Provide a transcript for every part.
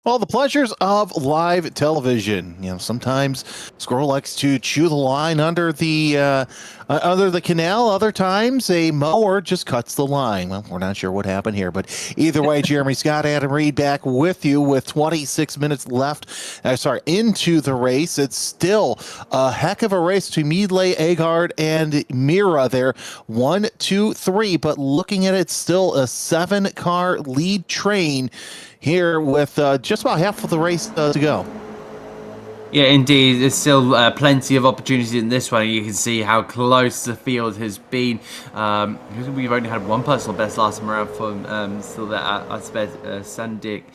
Well, the pleasures of live television. Sometimes Squirrel likes to chew the line under the canal. Other times, a mower just cuts the line. Well, we're not sure what happened here, but either way, Jeremy Scott, Adam Reed, back with you with 26 minutes left. Into the race. It's still a heck of a race to Meadley, Agard, and Mira. There, 1, 2, 3. But looking at it, still a 7-car lead train here with just about half of the race to go. Yeah, indeed. There's still plenty of opportunity in this one. You can see how close the field has been. We've only had one personal best last time around from still there at Sandik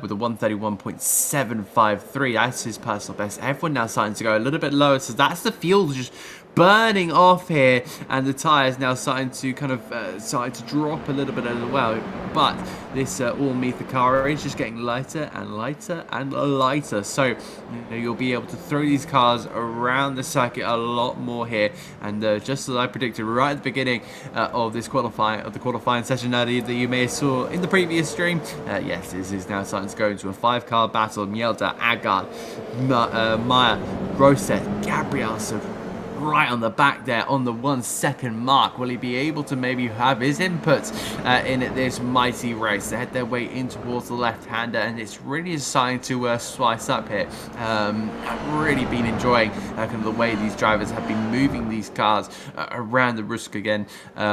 with a 131.753. That's his personal best. Everyone now starting to go a little bit lower. So that's the field just burning off here, and the tyres now starting to drop a little bit as well. But this all-meter car is just getting lighter and lighter and lighter. So you'll be able to throw these cars around the circuit a lot more here. And just as I predicted right at the beginning of the qualifying session earlier that you may have saw in the previous stream, yes, this is now starting to go into a 5-car battle. Mielda, Agard, Maya, Rosette, Gabriel. So right on the back there on the 1 second mark. Will he be able to maybe have his input in this mighty race? They head their way in towards the left-hander, and it's really starting to slice up here. I've really been enjoying kind of the way these drivers have been moving these cars around the Rudskogen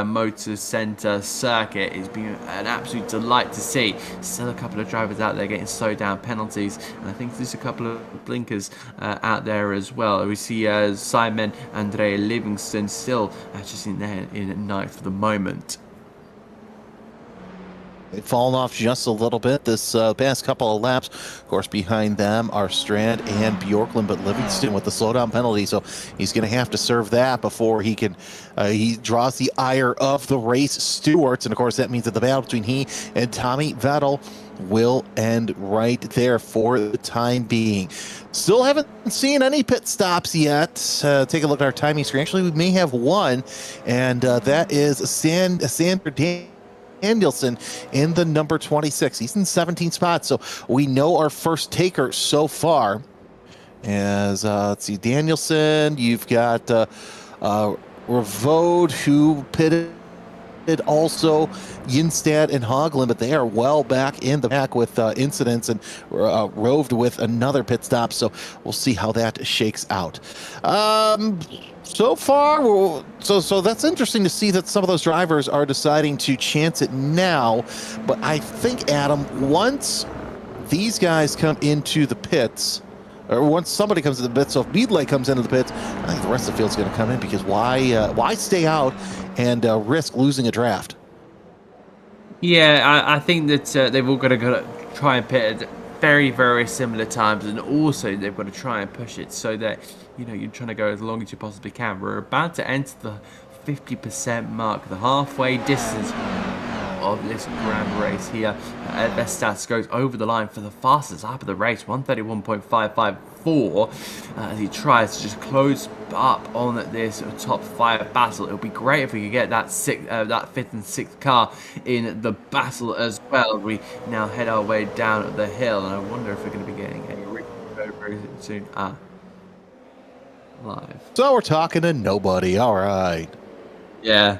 Motor Centre circuit. It's been an absolute delight to see. Still a couple of drivers out there getting slowed down penalties, and I think there's a couple of blinkers out there as well. We see Simon Andre Livingston still just in there in ninth for the moment. They've fallen off just a little bit this past couple of laps. Of course, behind them are Strand and Bjorklund, but Livingston with the slowdown penalty, so he's going to have to serve that before he can. He draws the ire of the race stewards, and of course that means that the battle between he and Tommy Vettel will end right there for the time being. Still haven't seen any pit stops yet. Take a look at our timing screen. Actually, we may have one, and that is Sander Danielson in the number 26. He's in 17th spot, so we know our first taker so far. As let's see, Danielson, you've got Revode, who pitted also Yinstad and Hoglund, but they are well back in the pack with incidents, and Roved with another pit stop, so we'll see how that shakes out. So far, so that's interesting to see that some of those drivers are deciding to chance it now, but I think, Adam, once these guys come into the pits, or once somebody comes to the pits, so if Meadley comes into the pits, I think the rest of the field's going to come in, because why stay out and risk losing a draft? Yeah, I think that they've all got to try and pit at very, very similar times, and also they've got to try and push it so that, you're trying to go as long as you possibly can. We're about to enter the 50% mark, the halfway distance of this grand race here. Vestas goes over the line for the fastest lap of the race, 131.554, as he tries to just close up on this top 5 battle. It would be great if we could get that 5th and 6th car in the battle as well. We now head our way down the hill, and I wonder if we're going to be getting a very soon. Live. So we're talking to nobody. All right. Yeah.